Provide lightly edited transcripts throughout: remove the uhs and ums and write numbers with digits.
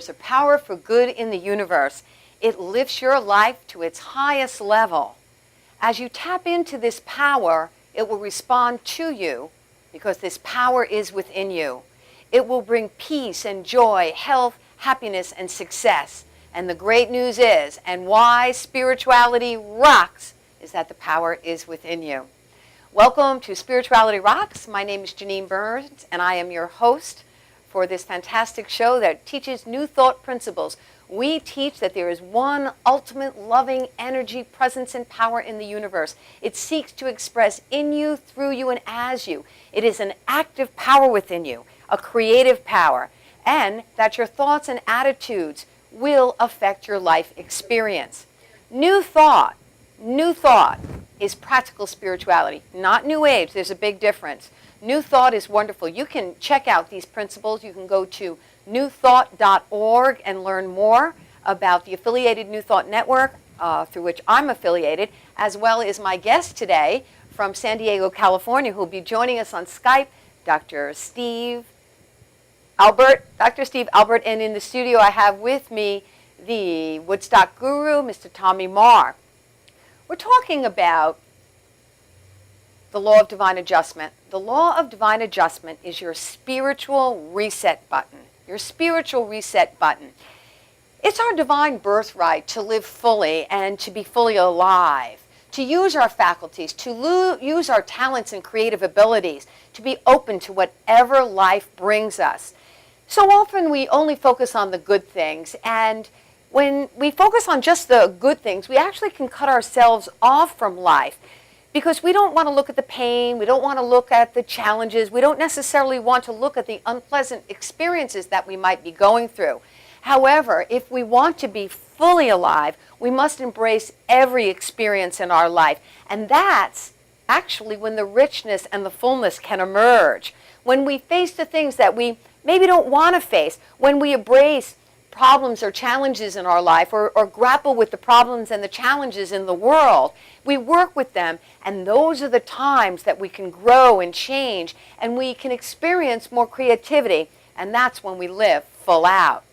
There's a power for good in the universe. It lifts your life to its highest level. As you tap into this power, it will respond to you because this power is within you. It will bring peace and joy, health, happiness, and success. And the great news is, and why spirituality rocks, is that the power is within you. Welcome to Spirituality Rocks. My name is Janine Burns, and I am your host for this fantastic show that teaches new thought principles. We teach that there is one ultimate loving energy, presence, and power in the universe. It seeks to express in you, through you, and as you. It is an active power within you, a creative power, and that your thoughts and attitudes will affect your life experience. New thought is practical spirituality, not New Age. There's a big difference. New thought is wonderful. You can check out these principles. You can go to newthought.org and learn more about the affiliated New Thought Network through which I'm affiliated, as well as my guest today from San Diego, California, who will be joining us on Skype, Dr. Steve Albert. And in the studio I have with me the Woodstock guru, Mr. Tommy Marr. We're talking about the law of divine adjustment. The law of divine adjustment is your spiritual reset button. Your spiritual reset button. It's our divine birthright to live fully and to be fully alive, to use our faculties, to use our talents and creative abilities, to be open to whatever life brings us. So often we only focus on the good things, and when we focus on just the good things, we actually can cut ourselves off from life because we don't want to look at the pain, we don't want to look at the challenges, we don't necessarily want to look at the unpleasant experiences that we might be going through. However, if we want to be fully alive, we must embrace every experience in our life. And that's actually when the richness and the fullness can emerge. When we face the things that we maybe don't want to face, when we embrace problems or challenges in our life or grapple with the problems and the challenges in the world, we work with them, and those are the times that we can grow and change, and we can experience more creativity, and that's when we live full out.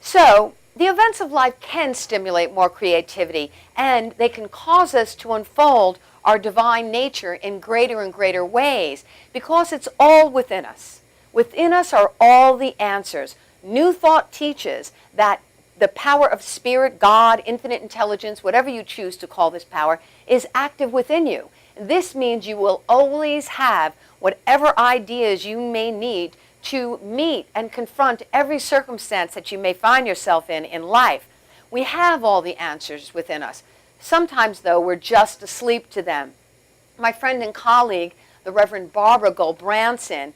So the events of life can stimulate more creativity, and they can cause us to unfold our divine nature in greater and greater ways because it's all within us. Within us are all the answers. New Thought teaches that the power of spirit, God, infinite intelligence, whatever you choose to call this power, is active within you. This means you will always have whatever ideas you may need to meet and confront every circumstance that you may find yourself in life. We have all the answers within us. Sometimes, though, we're just asleep to them. My friend and colleague, the Reverend Barbara Gold-Branson,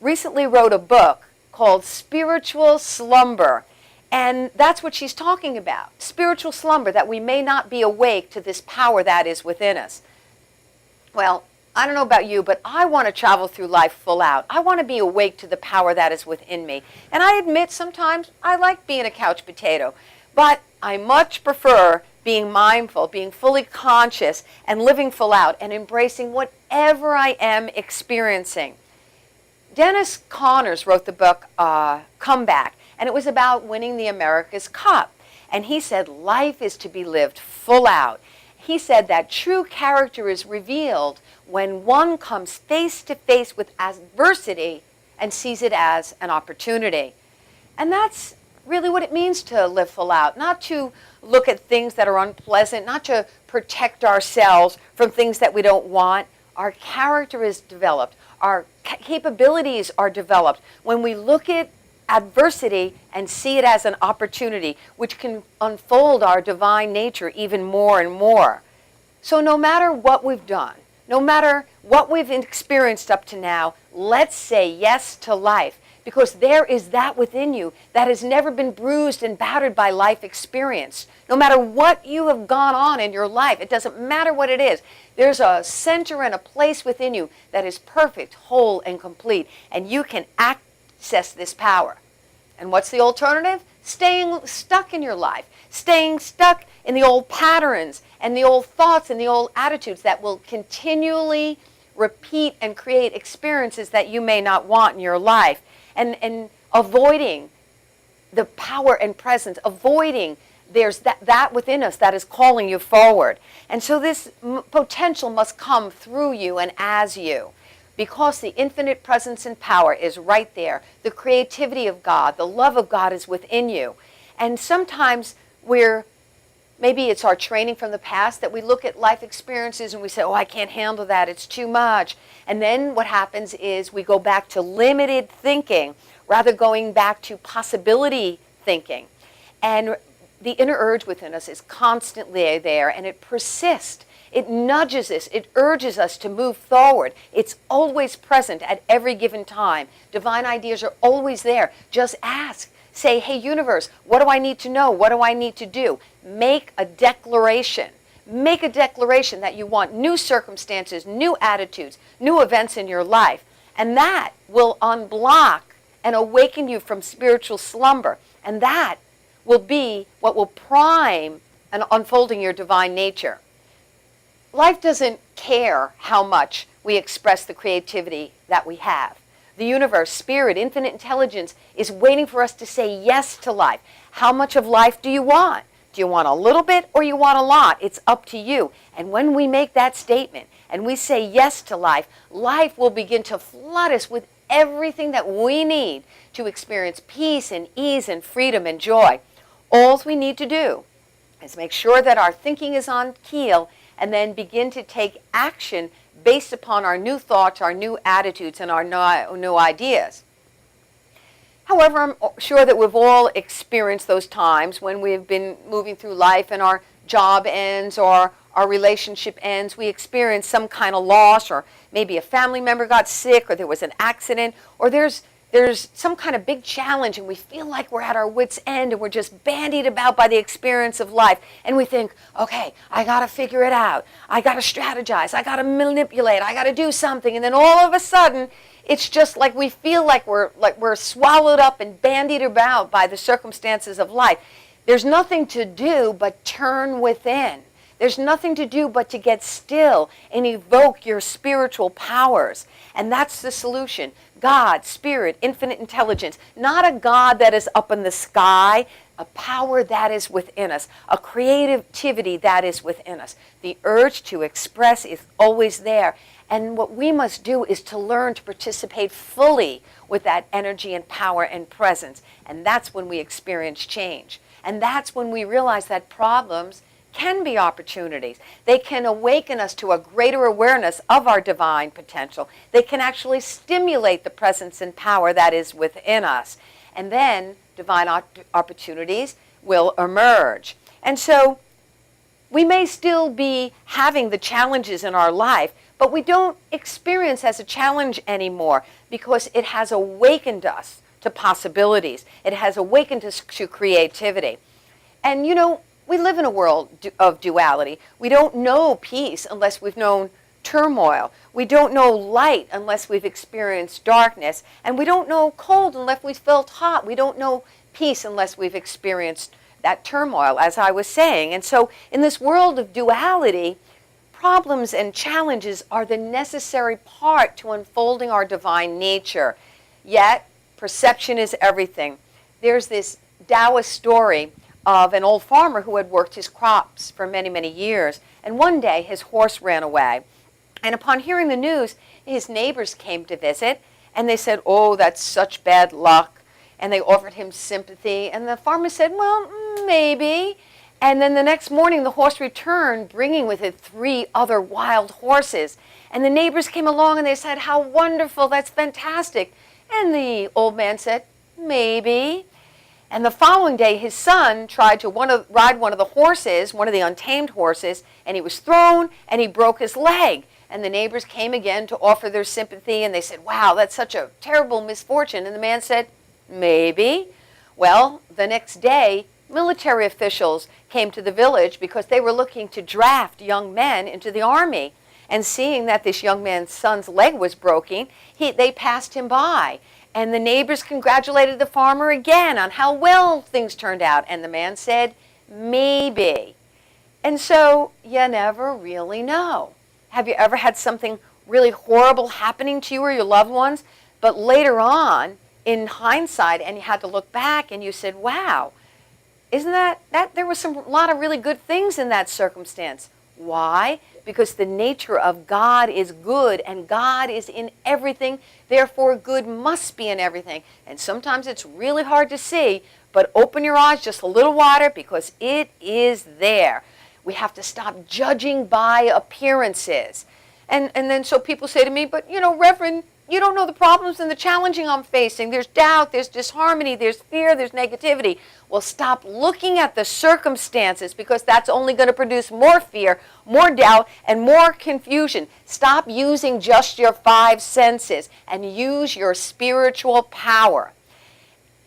recently wrote a book called Spiritual Slumber. And that's what she's talking about. Spiritual slumber, that we may not be awake to this power that is within us. Well, I don't know about you, but I want to travel through life full out. I want to be awake to the power that is within me. And I admit sometimes I like being a couch potato, but I much prefer being mindful, being fully conscious, and living full out and embracing whatever I am experiencing. Dennis Connors wrote the book Comeback, and it was about winning the America's Cup. And he said life is to be lived full out. He said that true character is revealed when one comes face to face with adversity and sees it as an opportunity. And that's really what it means to live full out, not to look at things that are unpleasant, not to protect ourselves from things that we don't want. Our character is developed. Our capabilities are developed when we look at adversity and see it as an opportunity, which can unfold our divine nature even more and more. So no matter what we've done, no matter what we've experienced up to now, let's say yes to life, because there is that within you that has never been bruised and battered by life experience. No matter what you have gone on in your life, it doesn't matter what it is. There's a center and a place within you that is perfect, whole, and complete, and you can access this power. And what's the alternative? Staying stuck in your life, staying stuck in the old patterns and the old thoughts and the old attitudes that will continually repeat and create experiences that you may not want in your life, and avoiding the power and presence, avoiding there's that within us that is calling you forward. And so this potential must come through you and as you, because the infinite presence and power is right there. The creativity of God, the love of God is within you. And sometimes maybe it's our training from the past that we look at life experiences and we say, oh, I can't handle that, it's too much. And then what happens is we go back to limited thinking rather going back to possibility thinking. And the inner urge within us is constantly there, and it persists. It nudges us. It urges us to move forward. It's always present at every given time. Divine ideas are always there. Just ask. Say, hey, universe, what do I need to know? What do I need to do? Make a declaration. Make a declaration that you want new circumstances, new attitudes, new events in your life. And that will unblock and awaken you from spiritual slumber. And that will be what will prime and unfolding your divine nature. Life doesn't care how much we express the creativity that we have. The universe, spirit, infinite intelligence is waiting for us to say yes to life. How much of life do you want? Do you want a little bit or you want a lot? It's up to you. And when we make that statement and we say yes to life, life will begin to flood us with everything that we need to experience peace and ease and freedom and joy. All we need to do is make sure that our thinking is on keel and then begin to take action based upon our new thoughts, our new attitudes, and our new ideas. However, I'm sure that we've all experienced those times when we've been moving through life and our job ends or our relationship ends. We experience some kind of loss, or maybe a family member got sick, or there was an accident, or there's some kind of big challenge and we feel like we're at our wits' end and we're just bandied about by the experience of life. And we think, okay, I got to figure it out. I got to strategize. I got to manipulate. I got to do something. And then all of a sudden, it's just like we feel like we're swallowed up and bandied about by the circumstances of life. There's nothing to do but turn within. There's nothing to do but to get still and evoke your spiritual powers. And that's the solution. God, spirit, infinite intelligence. Not a God that is up in the sky, a power that is within us, a creativity that is within us. The urge to express is always there. And what we must do is to learn to participate fully with that energy and power and presence. And that's when we experience change. And that's when we realize that problems can be opportunities. They can awaken us to a greater awareness of our divine potential. They can actually stimulate the presence and power that is within us. And then divine opportunities will emerge. And so we may still be having the challenges in our life, but we don't experience as a challenge anymore because it has awakened us to possibilities. It has awakened us to creativity. And you know, we live in a world of duality. We don't know peace unless we've known turmoil. We don't know light unless we've experienced darkness. And we don't know cold unless we've felt hot. We don't know peace unless we've experienced that turmoil, as I was saying. And so in this world of duality, problems and challenges are the necessary part to unfolding our divine nature. Yet, perception is everything. There's this Taoist story of an old farmer who had worked his crops for many, many years. And one day his horse ran away. And upon hearing the news, his neighbors came to visit. And they said, oh, that's such bad luck. And they offered him sympathy. And the farmer said, well, maybe. And then the next morning the horse returned, bringing with it 3 other wild horses. And the neighbors came along and they said, how wonderful, that's fantastic. And the old man said, maybe. And the following day, his son tried to ride one of the horses, one of the untamed horses, and he was thrown and he broke his leg. And the neighbors came again to offer their sympathy, and they said, wow, that's such a terrible misfortune. And the man said, maybe. Well, the next day, military officials came to the village because they were looking to draft young men into the army. And seeing that this young man's son's leg was broken, they passed him by. And the neighbors congratulated the farmer again on how well things turned out. And the man said, maybe. And so you never really know. Have you ever had something really horrible happening to you or your loved ones, but later on in hindsight, and you had to look back and you said, wow, isn't that there was a lot of really good things in that circumstance. Why? Because the nature of God is good, and God is in everything, therefore good must be in everything. And sometimes it's really hard to see, but open your eyes just a little wider, because it is there. We have to stop judging by appearances. And then so people say to me, but Reverend, you don't know the problems and the challenging I'm facing. There's doubt, there's disharmony, there's fear, there's negativity. Well, stop looking at the circumstances, because that's only going to produce more fear, more doubt, and more confusion. Stop using just your 5 senses and use your spiritual power.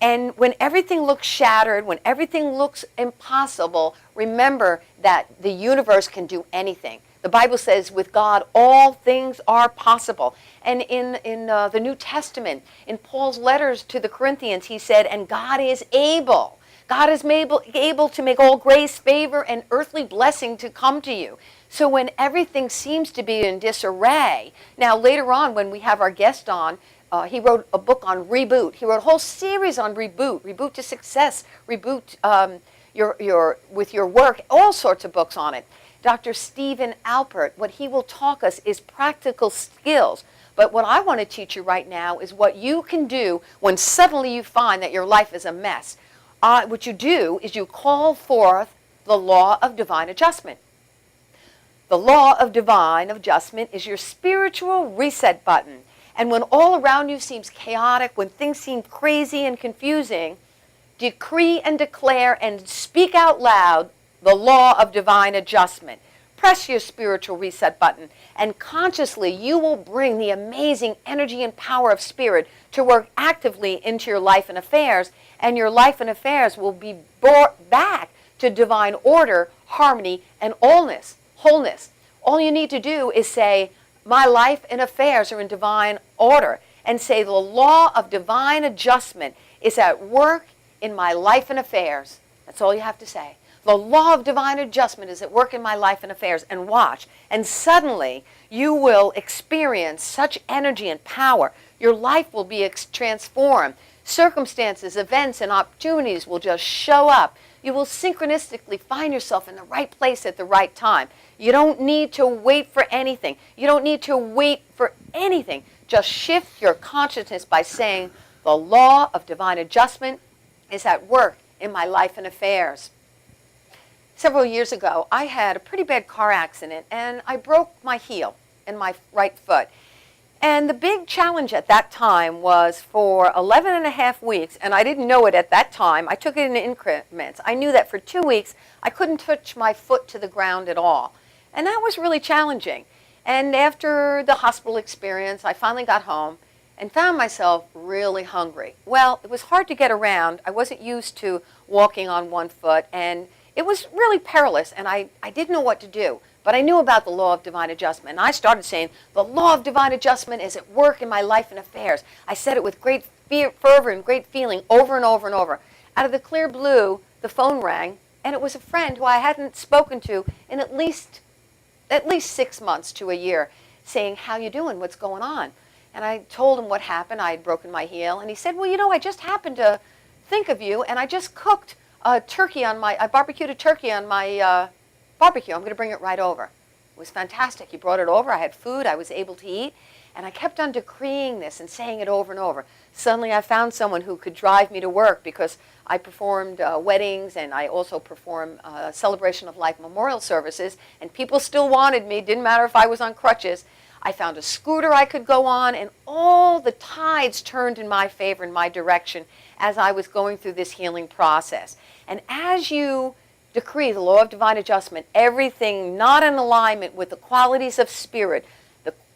And when everything looks shattered, when everything looks impossible, remember that the universe can do anything. The Bible says with God all things are possible. And in the New Testament, in Paul's letters to the Corinthians, he said, and God is able. God is able to make all grace, favor, and earthly blessing to come to you. So when everything seems to be in disarray, now later on when we have our guest on, he wrote a book on reboot. He wrote a whole series on reboot, reboot to success, reboot with your work, all sorts of books on it. Dr. Stephen Alpert, what he will talk us is practical skills. But what I want to teach you right now is what you can do when suddenly you find that your life is a mess. What you do is you call forth the law of divine adjustment. The law of divine adjustment is your spiritual reset button. And when all around you seems chaotic, when things seem crazy and confusing, decree and declare and speak out loud the law of divine adjustment. Press your spiritual reset button, and consciously you will bring the amazing energy and power of spirit to work actively into your life and affairs, and your life and affairs will be brought back to divine order, harmony, and wholeness. All you need to do is say, my life and affairs are in divine order, and say the law of divine adjustment is at work in my life and affairs. That's all you have to say. The law of divine adjustment is at work in my life and affairs, and watch. And suddenly, you will experience such energy and power. Your life will be transformed. Circumstances, events, and opportunities will just show up. You will synchronistically find yourself in the right place at the right time. You don't need to wait for anything. You don't need to wait for anything. Just shift your consciousness by saying, the law of divine adjustment is at work in my life and affairs. Several years ago, I had a pretty bad car accident, and I broke my heel in my right foot. And the big challenge at that time was for 11 and a half weeks, and I didn't know it at that time. I took it in increments. I knew that for 2 weeks, I couldn't touch my foot to the ground at all. And that was really challenging. And after the hospital experience, I finally got home and found myself really hungry. Well, it was hard to get around. I wasn't used to walking on one foot, and it was really perilous, and I didn't know what to do. But I knew about the law of divine adjustment, and I started saying, the law of divine adjustment is at work in my life and affairs. I said it with great fervor and great feeling over and over and over. Out of the clear blue, the phone rang, and it was a friend who I hadn't spoken to in at least 6 months to a year, saying, how you doing? What's going on? And I told him what happened. I had broken my heel, and he said, well, I just happened to think of you, and I just cooked I barbecued a turkey on my barbecue. I'm going to bring it right over. It was fantastic. He brought it over. I had food. I was able to eat. And I kept on decreeing this and saying it over and over. Suddenly I found someone who could drive me to work, because I performed weddings, and I also performed celebration of life memorial services, and people still wanted me. Didn't matter if I was on crutches. I found a scooter I could go on, and all the tides turned in my favor, in my direction, as I was going through this healing process. And as you decree the law of divine adjustment, everything not in alignment with the qualities of spirit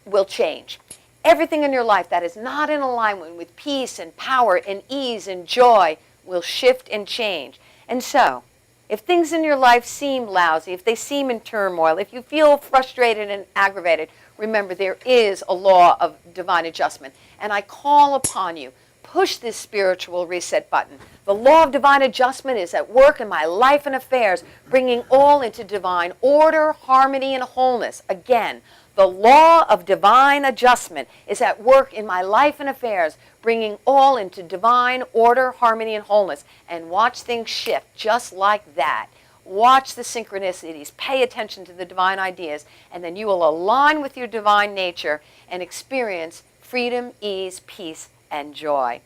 will change. Everything in your life that is not in alignment with peace and power and ease and joy will shift and change. And so, if things in your life seem lousy, if they seem in turmoil, if you feel frustrated and aggravated, remember there is a law of divine adjustment. And I call upon you, push this spiritual reset button. The law of divine adjustment is at work in my life and affairs, bringing all into divine order, harmony, and wholeness. Again, the law of divine adjustment is at work in my life and affairs, bringing all into divine order, harmony, and wholeness. And watch things shift just like that. Watch the synchronicities, pay attention to the divine ideas, and then you will align with your divine nature and experience freedom, ease, peace, and joy.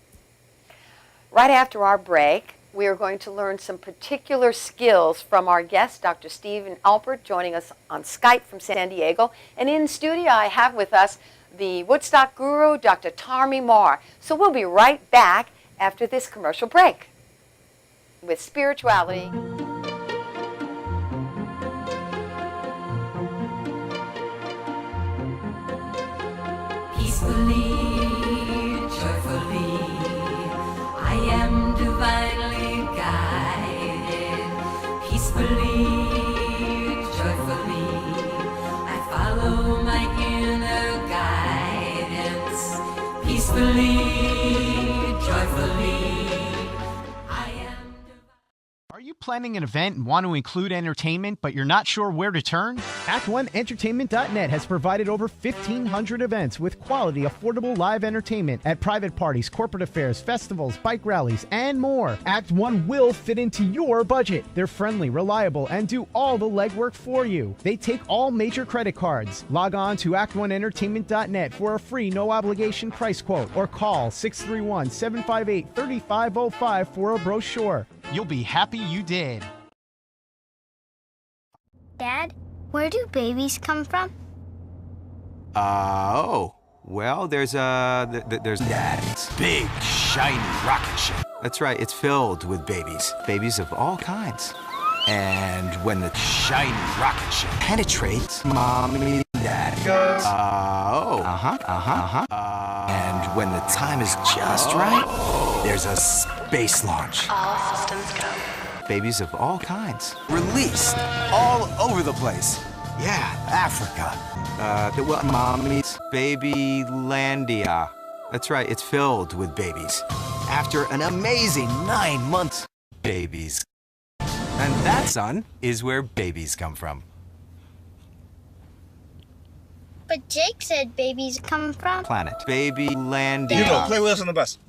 Right after our break, we are going to learn some particular skills from our guest, Dr. Stephen Alpert, joining us on Skype from San Diego. And in studio, I have with us the Woodstock guru, Dr. Tarmi Marr. So we'll be right back after this commercial break with spirituality. Peacefully, joyfully, I am divinely guided. Peacefully, joyfully, I follow my inner guidance. Peacefully, joyfully, I am divine. Are you planning an event and want to include entertainment, but you're not sure where to turn? Act1Entertainment.net has provided over 1,500 events with quality, affordable live entertainment at private parties, corporate affairs, festivals, bike rallies, and more. Act 1 will fit into your budget. They're friendly, reliable, and do all the legwork for you. They take all major credit cards. Log on to Act1Entertainment.net for a free, no-obligation price quote or call 631-758-3505 for a brochure. You'll be happy you did. Dad, where do babies come from? Well, there's that big, shiny rocket ship. That's right, it's filled with babies of all kinds. And when the shiny rocket ship penetrates, Mommy, Dad goes, and when the time is just right, there's a space launch. All systems go. Babies of all kinds. Released all over the place. Yeah, Africa. Mommy's Babylandia. That's right, it's filled with babies. After an amazing 9 months, babies. And that, son, is where babies come from. But Jake said babies come from Planet Babylandia. You go, play with us on the bus.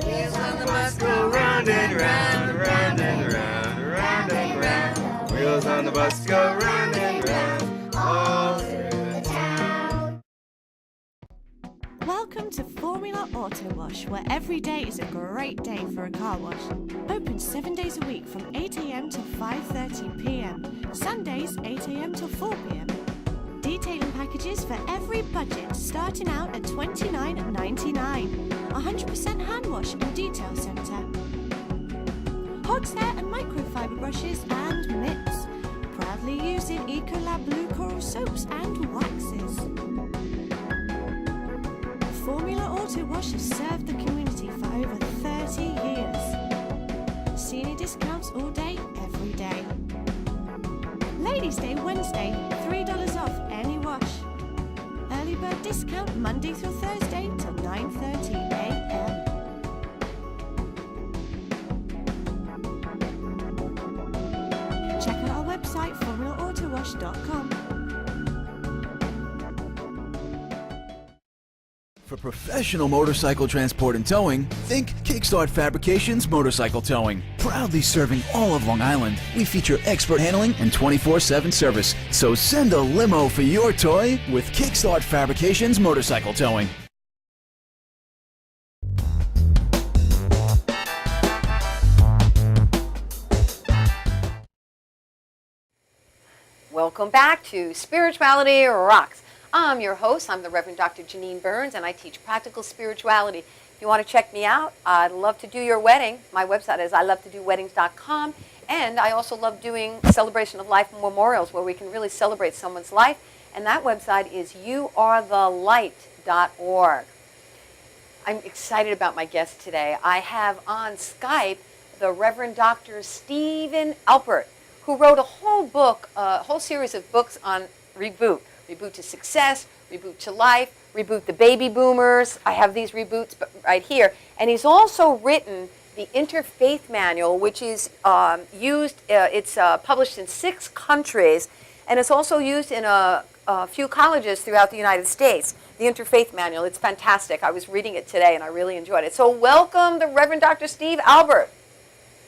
wheels on the bus Go round and round, round and round, round and round. Wheels on the bus go round and round, all through the town. Welcome to Formula Auto Wash, where every day is a great day for a car wash. Open 7 days a week from 8 a.m. to 5:30 p.m. Sundays 8 a.m. till 4 p.m. Detailing packages for every budget, starting out at $29.99. 100% hand wash and detail centre. Horsehair and microfiber brushes and mitts. Proudly using Ecolab Blue Coral soaps and waxes. Formula Auto Wash has served the community for over 30 years. Senior discounts all day, every day. Ladies' Day Wednesday, $3 off any wash. Early bird discount Monday through Thursday till 9:30 a.m. Check out our website, formulaautowash.com. For professional motorcycle transport and towing, think Kickstart Fabrications Motorcycle Towing. Proudly serving all of Long Island, we feature expert handling and 24/7 service. So send a limo for your toy with Kickstart Fabrications Motorcycle Towing. Welcome back to Spirituality Rocks. I'm your host. I'm the Reverend Dr. Janine Burns, and I teach practical spirituality. If you want to check me out, I'd love to do your wedding. My website is ilovetodoweddings.com, and I also love doing celebration of life memorials where we can really celebrate someone's life, and that website is youarethelight.org. I'm excited about my guest today. I have on Skype the Reverend Dr. Stephen Alpert, who wrote a whole book, a whole series of books on reboot. Reboot to success, reboot to life, reboot the baby boomers. I have these reboots right here. And he's also written the Interfaith Manual, which is it's published in 6 countries, and it's also used in a few colleges throughout the United States. The Interfaith Manual, it's fantastic. I was reading it today, and I really enjoyed it. So welcome, the Reverend Dr. Steve Albert.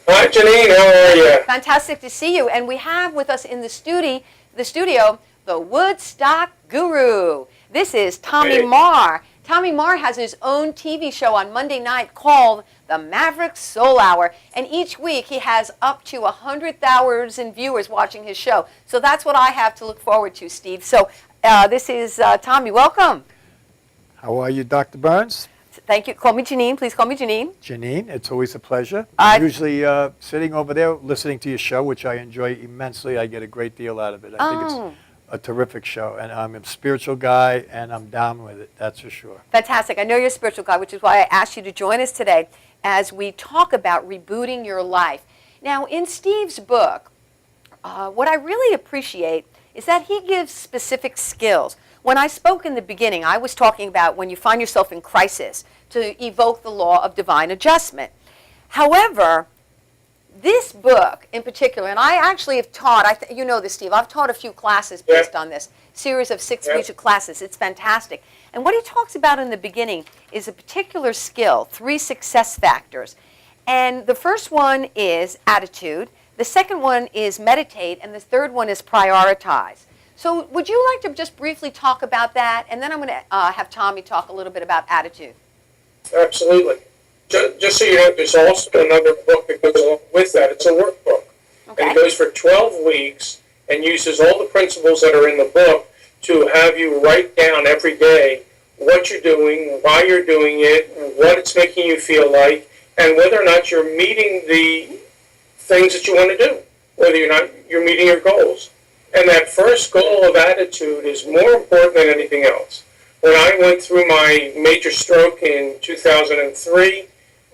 Hi, Janine. How are you? Fantastic to see you. And we have with us in the studio, the Woodstock Guru. This is Tommy Marr. Tommy Marr has his own TV show on Monday night called The Maverick Soul Hour. And each week he has up to 100,000 viewers watching his show. So that's what I have to look forward to, Steve. So this is Tommy. Welcome. How are you, Dr. Burns? Thank you. Call me Janine. Please call me Janine. Janine, it's always a pleasure. I'm usually sitting over there listening to your show, which I enjoy immensely. I get a great deal out of it. I think it's a terrific show, and I'm a spiritual guy, and I'm down with it, that's for sure. Fantastic. I know you're a spiritual guy, which is why I asked you to join us today as we talk about rebooting your life. Now, in Steve's book, what I really appreciate is that he gives specific skills. When I spoke in the beginning, I was talking about when you find yourself in crisis, to evoke the law of divine adjustment. However, this book in particular, and I actually have taught, you know this, Steve, I've taught a few classes based on this series of 6 week classes. It's fantastic. And what he talks about in the beginning is a particular skill, 3 success factors. And the first one is attitude, the second one is meditate, and the third one is prioritize. So would you like to just briefly talk about that? And then I'm going to have Tommy talk a little bit about attitude. Absolutely. Just so you know, there's also another book that goes along with that. It's a workbook. Okay. And it goes for 12 weeks and uses all the principles that are in the book to have you write down every day what you're doing, why you're doing it, what it's making you feel like, and whether or not you're meeting the things that you want to do, whether you're meeting your goals. And that first goal of attitude is more important than anything else. When I went through my major stroke in 2003,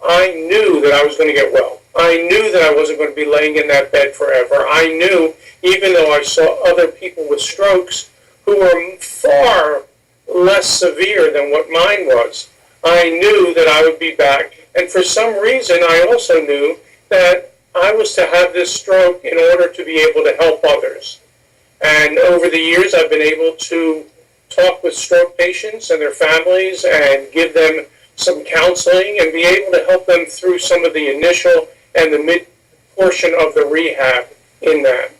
I knew that I was going to get well. I knew that I wasn't going to be laying in that bed forever. I knew, even though I saw other people with strokes who were far less severe than what mine was, I knew that I would be back. And for some reason, I also knew that I was to have this stroke in order to be able to help others. And over the years, I've been able to talk with stroke patients and their families and give them some counseling and be able to help them through some of the initial and the mid portion of the rehab in that.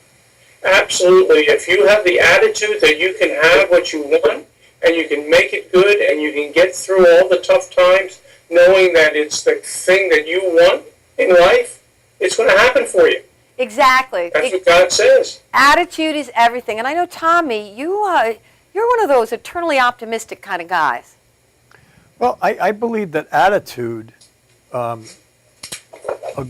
Absolutely, if you have the attitude that you can have what you want and you can make it good and you can get through all the tough times knowing that it's the thing that you want in life, it's going to happen for you. Exactly. That's what God says. Attitude is everything. And I know, Tommy, you're one of those eternally optimistic kind of guys. Well, I believe that attitude, a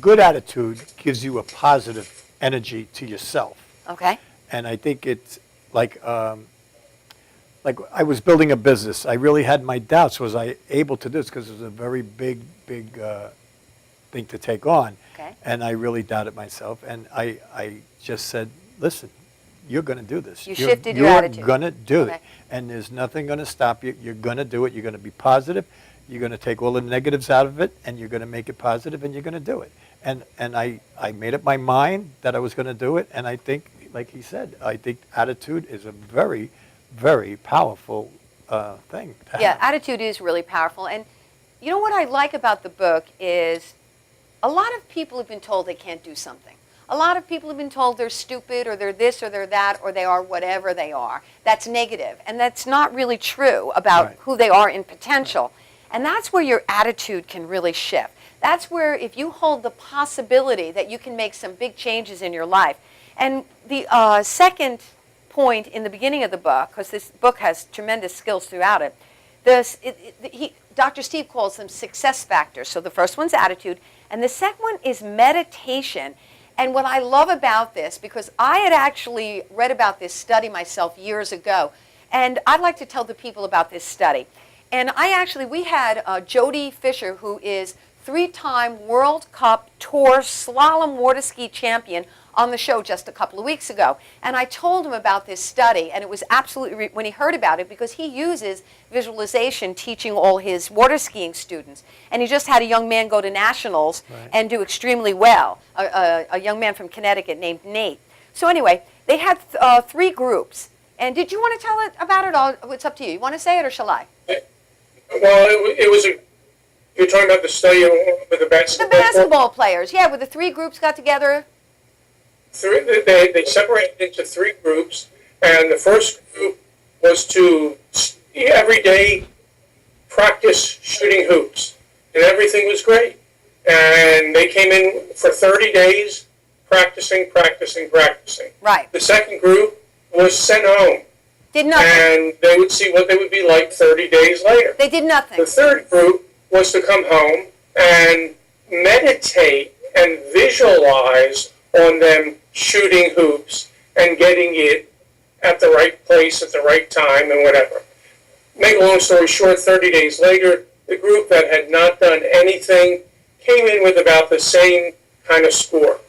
good attitude gives you a positive energy to yourself. Okay. And I think it's like I was building a business. I really had my doubts. Was I able to do this? Because it was a very big thing to take on. Okay. And I really doubted myself. And I just said, listen, you're going to do this. You shifted your attitude. You're going to do it. And there's nothing going to stop you. You're going to do it. You're going to be positive. You're going to take all the negatives out of it, and you're going to make it positive, and you're going to do it. And I made up my mind that I was going to do it. And I think, like he said, I think attitude is a very, very powerful thing to have. Attitude is really powerful. And you know what I like about the book is a lot of people have been told they can't do something. A lot of people have been told they're stupid or they're this or they're that or they are whatever they are. That's negative. And that's not really true about who they are in potential. And that's where your attitude can really shift. That's where if you hold the possibility that you can make some big changes in your life. And the second point in the beginning of the book, because this book has tremendous skills throughout it, Dr. Steve calls them success factors. So the first one's attitude, and the second one is meditation. And what I love about this, because I had actually read about this study myself years ago, and I'd like to tell the people about this study. And we had Jody Fisher, who is 3-time World Cup Tour Slalom Water Ski champion on the show just a couple of weeks ago. And I told him about this study, and it was absolutely, when he heard about it, because he uses visualization teaching all his water skiing students. And he just had a young man go to nationals and do extremely well, a young man from Connecticut named Nate. So anyway, they had 3 groups. And did you want to tell it about it, or it's up to you? You want to say it, or shall I? Well, it was you're talking about the study with the basketball? The basketball players, yeah, where the 3 groups got together. They separated into 3 groups, and the first group was to every day practice shooting hoops, and everything was great. And they came in for 30 days practicing. Right. The second group was sent home. Did nothing. And they would see what they would be like 30 days later. They did nothing. The third group was to come home and meditate and visualize on them shooting hoops and getting it at the right place at the right time and whatever. Make a long story short, 30 days later, the group that had not done anything came in with about the same kind of score.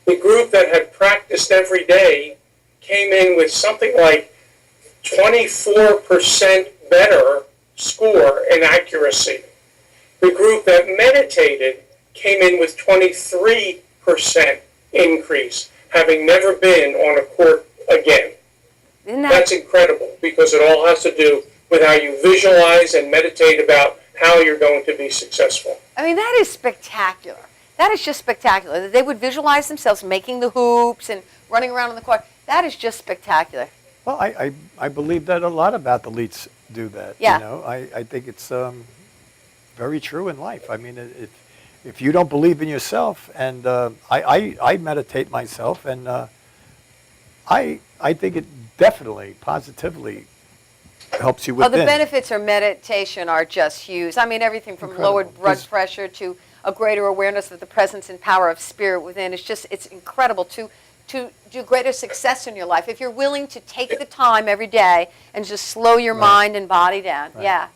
The group that had practiced every day came in with something like 24% better score in accuracy. The group that meditated came in with 23% increase, having never been on a court again. That's incredible, because it all has to do with how you visualize and meditate about how you're going to be successful. I mean, that is spectacular. That is just spectacular. That they would visualize themselves making the hoops and running around on the court. That is just spectacular. Well, I believe that a lot of athletes do that. Yeah. You know, I think it's very true in life. I mean, if you don't believe in yourself, and I meditate myself, and I think it definitely, positively helps you within. Well, the benefits of meditation are just huge. I mean, everything from lowered blood pressure to a greater awareness of the presence and power of spirit within. It's incredible to do greater success in your life if you're willing to take the time every day and just slow your mind and body down. Yeah.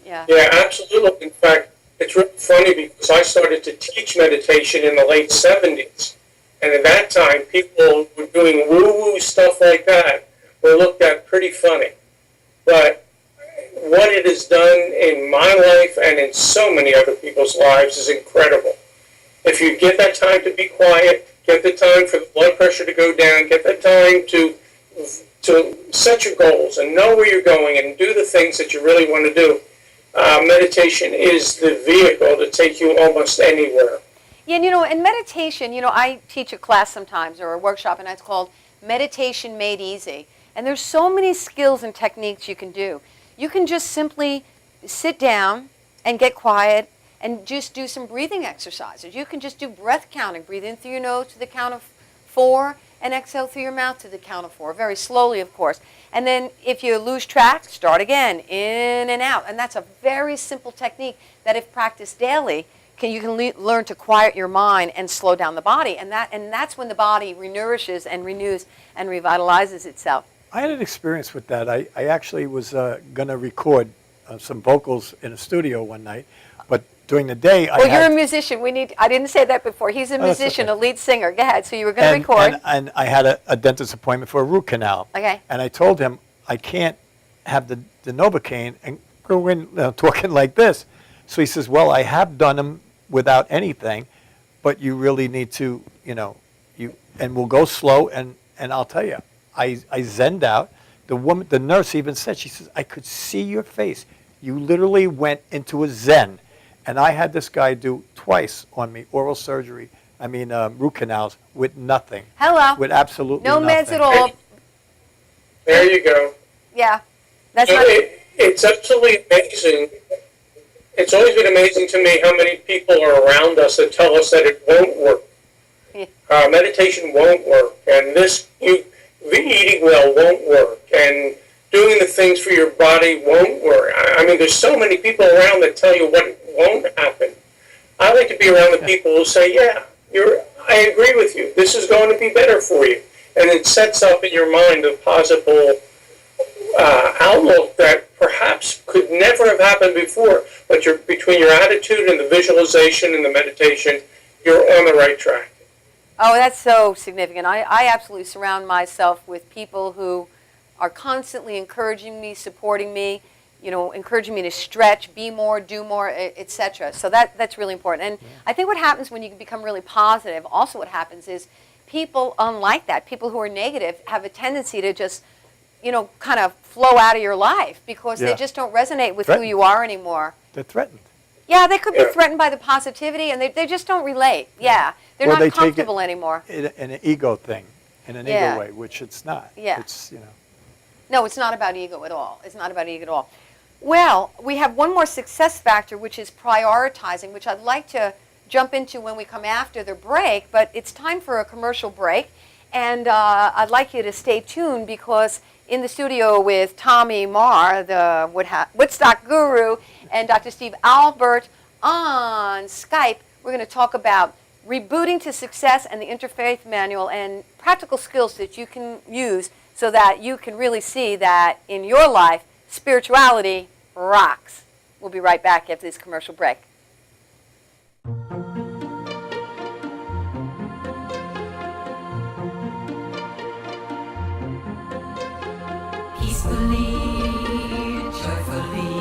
Yeah, absolutely. In fact, it's really funny because I started to teach meditation in the late 70s. And at that time, people were doing woo-woo stuff like that were looked at pretty funny. But what it has done in my life and in so many other people's lives is incredible. If you get that time to be quiet, get the time for the blood pressure to go down, get the time to set your goals and know where you're going and do the things that you really want to do, meditation is the vehicle to take you almost anywhere. Yeah, and in meditation, I teach a class sometimes or a workshop, and it's called Meditation Made Easy. And there's so many skills and techniques you can do. You can just simply sit down and get quiet and just do some breathing exercises. You can just do breath counting. Breathe in through your nose to the count of 4 and exhale through your mouth to the count of 4, very slowly, of course. And then if you lose track, start again, in and out. And that's a very simple technique that if practiced daily, you can learn to quiet your mind and slow down the body. And that's when the body renourishes and renews and revitalizes itself. I had an experience with that. I actually was going to record some vocals in a studio one night, but during the day Well, you're a musician. I didn't say that before. He's a musician, a lead singer. Go ahead. So you were going to record. And I had a dentist appointment for a root canal. Okay. And I told him I can't have the Novocaine and go in talking like this. So he says, well, I have done them without anything, but you really need to, and we'll go slow. And I'll tell you, I zenned out. The nurse even said, she says, I could see your face. You literally went into a zen. And I had this guy do twice on me, oral surgery, root canals, with nothing. Hello. With absolutely no nothing. meds at all. There you go. Yeah. It's absolutely amazing. It's always been amazing to me how many people are around us that tell us that it won't work. Yeah. Meditation won't work, and eating well won't work, and doing the things for your body won't work. I mean, there's so many people around that tell you what won't happen. I like to be around the people who say, yeah, I agree with you. This is going to be better for you. And it sets up in your mind a possible outlook that perhaps could never have happened before. But between your attitude and the visualization and the meditation, you're on the right track. Oh, that's so significant. I absolutely surround myself with people who are constantly encouraging me, supporting me, encouraging me to stretch, be more, do more, etc. So that's really important. And I think what happens when you become really positive, also what happens is people unlike that, people who are negative, have a tendency to just, kind of flow out of your life because they just don't resonate with who you are anymore. They're threatened. Yeah, they could be threatened by the positivity, and they just don't relate. Yeah, they're Or not they comfortable take it anymore. in an ego thing, in an ego way, which it's not. Yeah. It's, No, it's not about ego at all. It's not about ego at all. Well, we have one more success factor, which is prioritizing, which I'd like to jump into when we come after the break, but it's time for a commercial break, and I'd like you to stay tuned because in the studio with Tommy Marr, the Woodstock guru, and Dr. Steve Albert on Skype, we're going to talk about rebooting to success and the Interfaith Manual and practical skills that you can use so that you can really see that in your life, spirituality rocks. We'll be right back after this commercial break. Peacefully, joyfully,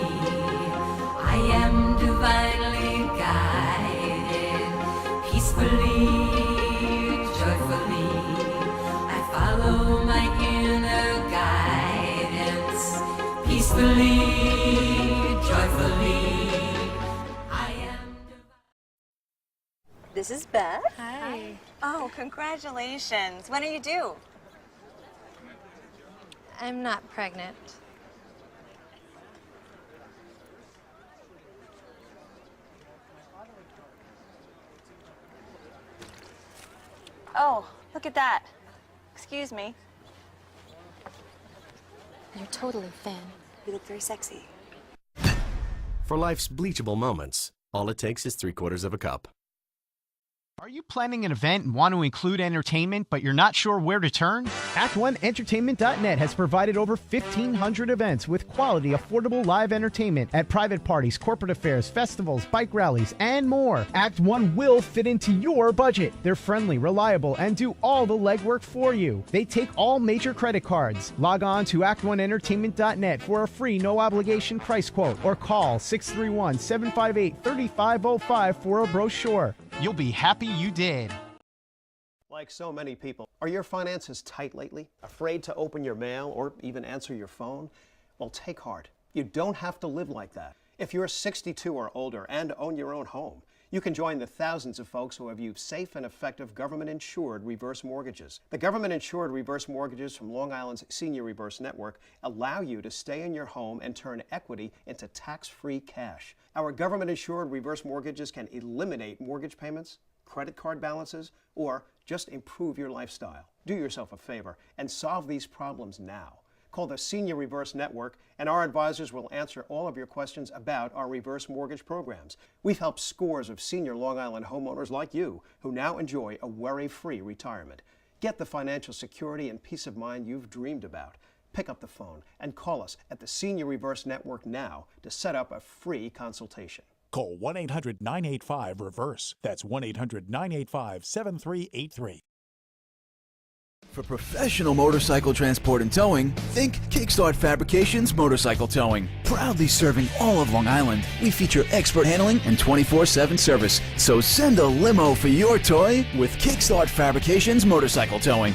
I am divinely guided. Peacefully, joyfully, I follow my inner guidance. Peacefully, joyfully, I am This is Beth. Hi. Oh, congratulations. When are you due? I'm not pregnant. Oh, look at that. Excuse me. You're totally thin. You look very sexy. For life's bleachable moments, all it takes is 3/4 of a cup. Are you planning an event and want to include entertainment, but you're not sure where to turn? Act1Entertainment.net has provided over 1,500 events with quality, affordable live entertainment at private parties, corporate affairs, festivals, bike rallies, and more. Act 1 will fit into your budget. They're friendly, reliable, and do all the legwork for you. They take all major credit cards. Log on to Act1Entertainment.net for a free, no-obligation price quote or call 631-758-3505 for a brochure. You'll be happy you did. Like so many people, are your finances tight lately? Afraid to open your mail or even answer your phone? Well, take heart. You don't have to live like that. If you're 62 or older and own your own home, you can join the thousands of folks who have used safe and effective government-insured reverse mortgages. The government-insured reverse mortgages from Long Island's Senior Reverse Network allow you to stay in your home and turn equity into tax-free cash. Our government-insured reverse mortgages can eliminate mortgage payments, credit card balances, or just improve your lifestyle. Do yourself a favor and solve these problems now. Call the Senior Reverse Network, and our advisors will answer all of your questions about our reverse mortgage programs. We've helped scores of senior Long Island homeowners like you who now enjoy a worry-free retirement. Get the financial security and peace of mind you've dreamed about. Pick up the phone and call us at the Senior Reverse Network now to set up a free consultation. Call 1-800-985-REVERSE. That's 1-800-985-7383. For professional motorcycle transport and towing, think Kickstart Fabrications Motorcycle Towing. Proudly serving all of Long Island, we feature expert handling and 24/7 service. So send a limo for your toy with Kickstart Fabrications Motorcycle Towing.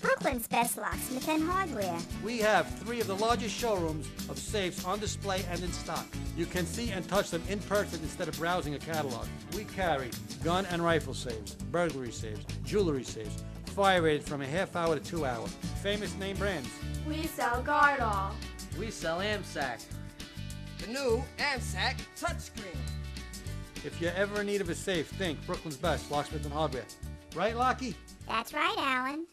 Brooklyn's best locksmith and hardware. We have 3 of the largest showrooms of safes on display and in stock. You can see and touch them in person instead of browsing a catalog. We carry gun and rifle safes, burglary safes, jewelry safes, fire rated from a half hour to 2 hours. Famous name brands. We sell Gardol. We sell AMSAC. The new AMSAC touchscreen. If you're ever in need of a safe, think Brooklyn's best locksmith and hardware. Right, Lockie? That's right, Alan.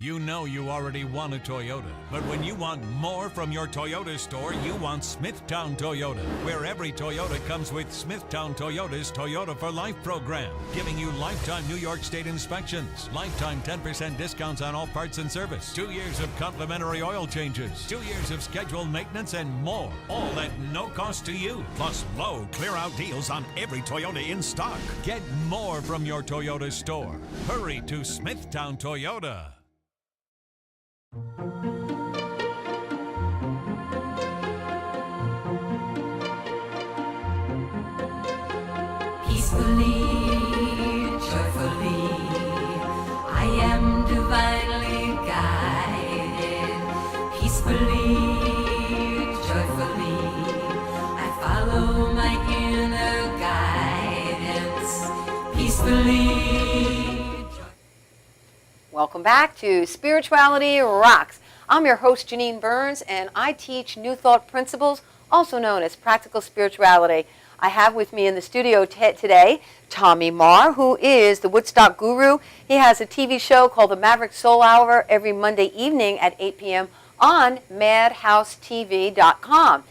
You know you already want a Toyota, but when you want more from your Toyota store, you want Smithtown Toyota, where every Toyota comes with Smithtown Toyota's Toyota for Life program, giving you lifetime New York State inspections, lifetime 10% discounts on all parts and service, 2 years of complimentary oil changes, 2 years of scheduled maintenance, and more, all at no cost to you, plus low clear-out deals on every Toyota in stock. Get more from your Toyota store. Hurry to Smithtown Toyota. Peacefully, joyfully, I am divinely guided. Peacefully, joyfully, I follow my inner guidance. Peacefully. Welcome back to Spirituality Rocks. I'm your host, Janine Burns, and I teach New Thought Principles, also known as Practical Spirituality. I have with me in the studio today Tommy Marr, who is the Woodstock guru. He has a TV show called the Maverick Soul Hour every Monday evening at 8 p.m. on madhousetv.com.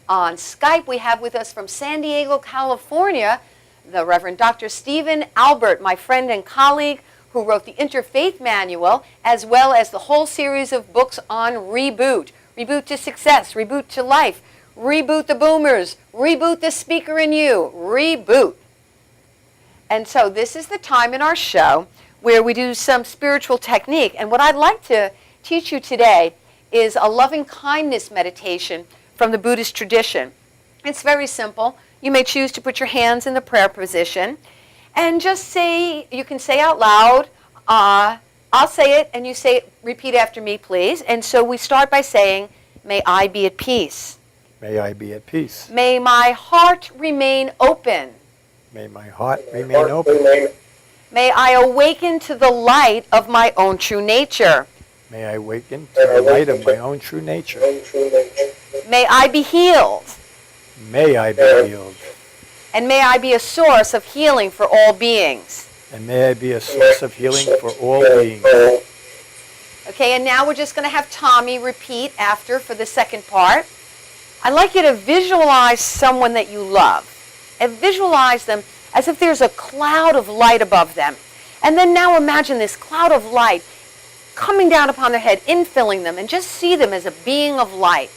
On Skype, we have with us from San Diego, California, the Reverend Dr. Stephen Albert, my friend and colleague, who wrote the Interfaith Manual, as well as the whole series of books on Reboot. Reboot to Success, Reboot to Life, Reboot the Boomers, Reboot the Speaker in You, Reboot. And so this is the time in our show where we do some spiritual technique. And what I'd like to teach you today is a loving kindness meditation from the Buddhist tradition. It's very simple. You may choose to put your hands in the prayer position and just say, you can say out loud, I'll say it, and you say it, repeat after me, please. And so we start by saying, may I be at peace. May I be at peace. May my heart remain open. May my heart remain open. May I awaken to the light of my own true nature. May I awaken to the light of my own true nature. May I be healed. May I be healed. And may I be a source of healing for all beings. And may I be a source of healing for all beings. Okay, and now we're just going to have Tommy repeat after for the second part. I'd like you to visualize someone that you love. And visualize them as if there's a cloud of light above them. And then now imagine this cloud of light coming down upon their head, infilling them, and just see them as a being of light.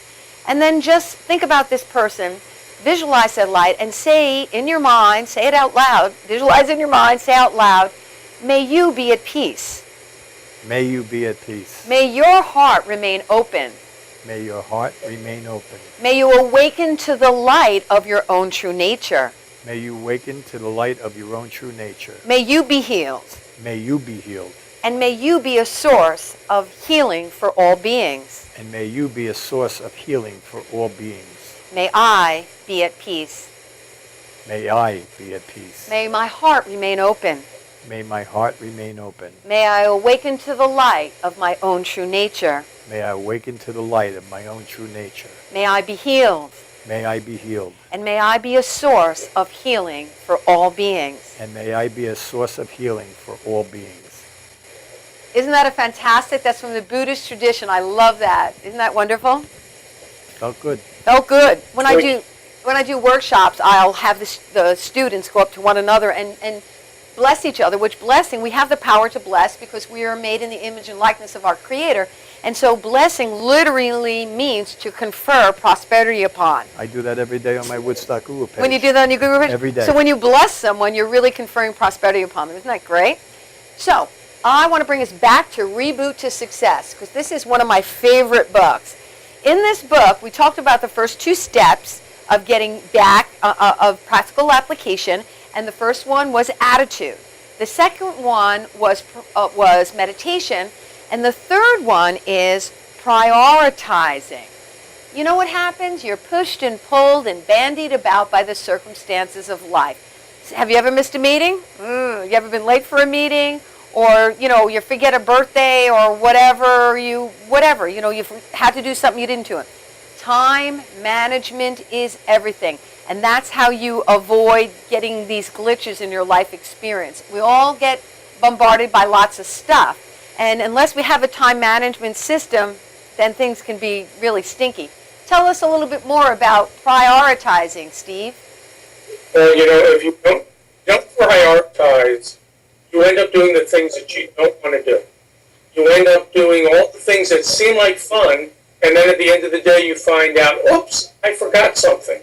And then just think about this person, visualize that light, and say in your mind, say it out loud, visualize in your mind, say out loud, may you be at peace. May you be at peace. May your heart remain open. May your heart remain open. May you awaken to the light of your own true nature. May you awaken to the light of your own true nature. May you be healed. May you be healed. And may you be a source of healing for all beings. And may you be a source of healing for all beings. May I be at peace. May I be at peace. May my heart remain open. May my heart remain open. May I awaken to the light of my own true nature. May I awaken to the light of my own true nature. May I be healed. May I be healed. And may I be a source of healing for all beings. And may I be a source of healing for all beings. Isn't that a fantastic? That's from the Buddhist tradition. I love that. Isn't that wonderful? Felt good. Felt good. When I do workshops, I'll have the students go up to one another and bless each other, which blessing, we have the power to bless because we are made in the image and likeness of our Creator. And so blessing literally means to confer prosperity upon. I do that every day on my Woodstock Guru page. When you do that on your Guru page? Every day. So when you bless someone, you're really conferring prosperity upon them. Isn't that great? So I want to bring us back to Reboot to Success because this is one of my favorite books. In this book, we talked about the first two steps of getting back, of practical application, and the first one was attitude. The second one was meditation, and the third one is prioritizing. You know what happens? You're pushed and pulled and bandied about by the circumstances of life. Have you ever missed a meeting? You ever been late for a meeting? Or, you forget a birthday or whatever, you've had to do something you didn't do it. Time management is everything. And that's how you avoid getting these glitches in your life experience. We all get bombarded by lots of stuff. And unless we have a time management system, then things can be really stinky. Tell us a little bit more about prioritizing, Steve. Well, if you don't prioritize, you end up doing the things that you don't want to do. You end up doing all the things that seem like fun, and then at the end of the day you find out, oops, I forgot something.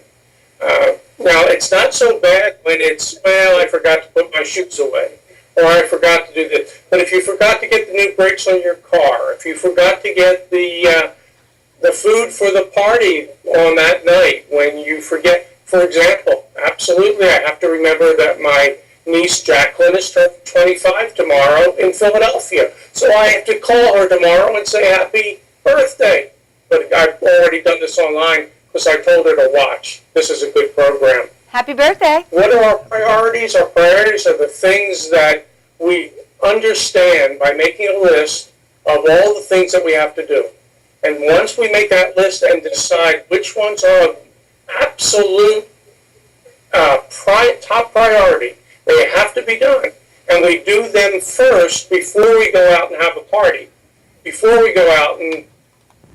Now, it's not so bad when it's, well, I forgot to put my shoes away, or I forgot to do this. But if you forgot to get the new brakes on your car, if you forgot to get the food for the party on that night, when you forget, for example, absolutely, I have to remember that my niece Jacqueline is turning 25 tomorrow in Philadelphia. So I have to call her tomorrow and say happy birthday. But I've already done this online because I told her to watch. This is a good program. Happy birthday. What are our priorities? Our priorities are the things that we understand by making a list of all the things that we have to do. And once we make that list and decide which ones are absolute top priority, they have to be done. And we do them first before we go out and have a party, before we go out and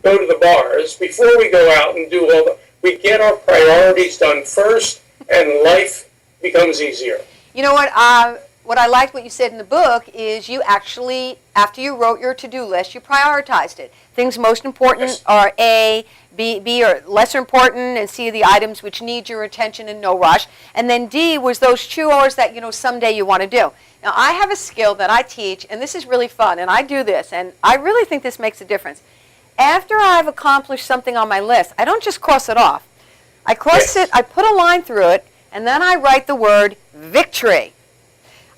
go to the bars, before we go out and do all the, we get our priorities done first, and life becomes easier. You know what I liked what you said in the book is you actually, after you wrote your to-do list, you prioritized it. Things most important are A, B are lesser important, and C are the items which need your attention and no rush. And then D was those chores that, someday you want to do. Now, I have a skill that I teach, and this is really fun, and I do this, and I really think this makes a difference. After I've accomplished something on my list, I don't just cross it off. I cross it, I put a line through it, and then I write the word victory.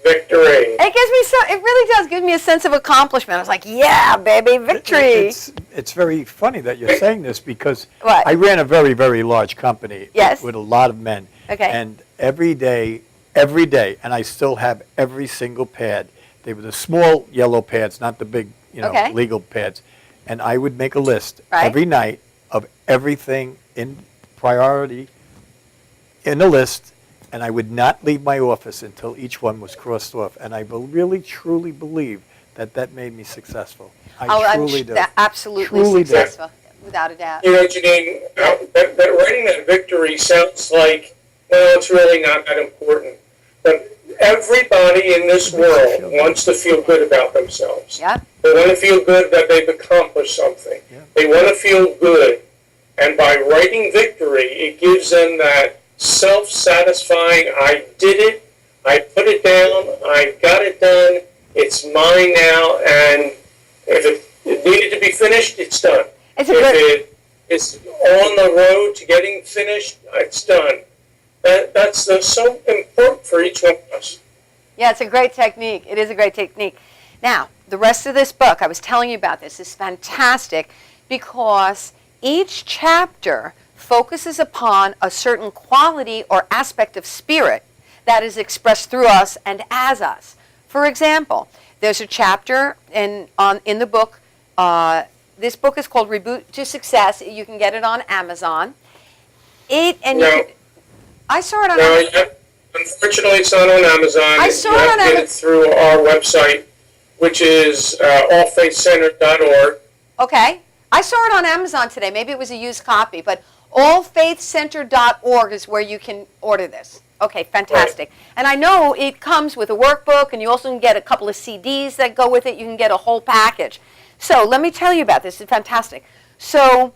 Victory. It really does give me a sense of accomplishment. I was like, yeah, baby, victory. It's very funny that you're saying this because What? I ran a very, very large company Yes. with a lot of men. Okay. And every day, and I still have every single pad. They were the small yellow pads, not the big, Okay. legal pads. And I would make a list Right. every night of everything in priority in the list, and I would not leave my office until each one was crossed off. And I really, truly believe that made me successful. I truly do. Absolutely Truly do. successful, without a doubt. Janine, that writing that victory sounds like, well, it's really not that important. But everybody in this world wants to feel good about themselves. Yeah. They want to feel good that they've accomplished something. Yeah. They want to feel good. And by writing victory, it gives them that self-satisfying, I did it, I put it down, I got it done, it's mine now, and if it needed to be finished, it's done. If it is on the road to getting finished, it's done. That's so important for each one of us. Yeah, it's a great technique. It is a great technique. Now, the rest of this book, I was telling you about this, is fantastic because each chapter focuses upon a certain quality or aspect of spirit that is expressed through us and as us. For example, there's a chapter in the book. This book is called Reboot to Success. You can get it on Amazon. I saw it on Amazon. Unfortunately, it's not on Amazon. I saw it on Amazon. You have to get it through our website, which is allfaithcenter.org. Okay. I saw it on Amazon today. Maybe it was a used copy, but allfaithcenter.org is where you can order this. Okay, fantastic. Right. And I know it comes with a workbook, and you also can get a couple of CDs that go with it. You can get a whole package. So let me tell you about this. It's fantastic. So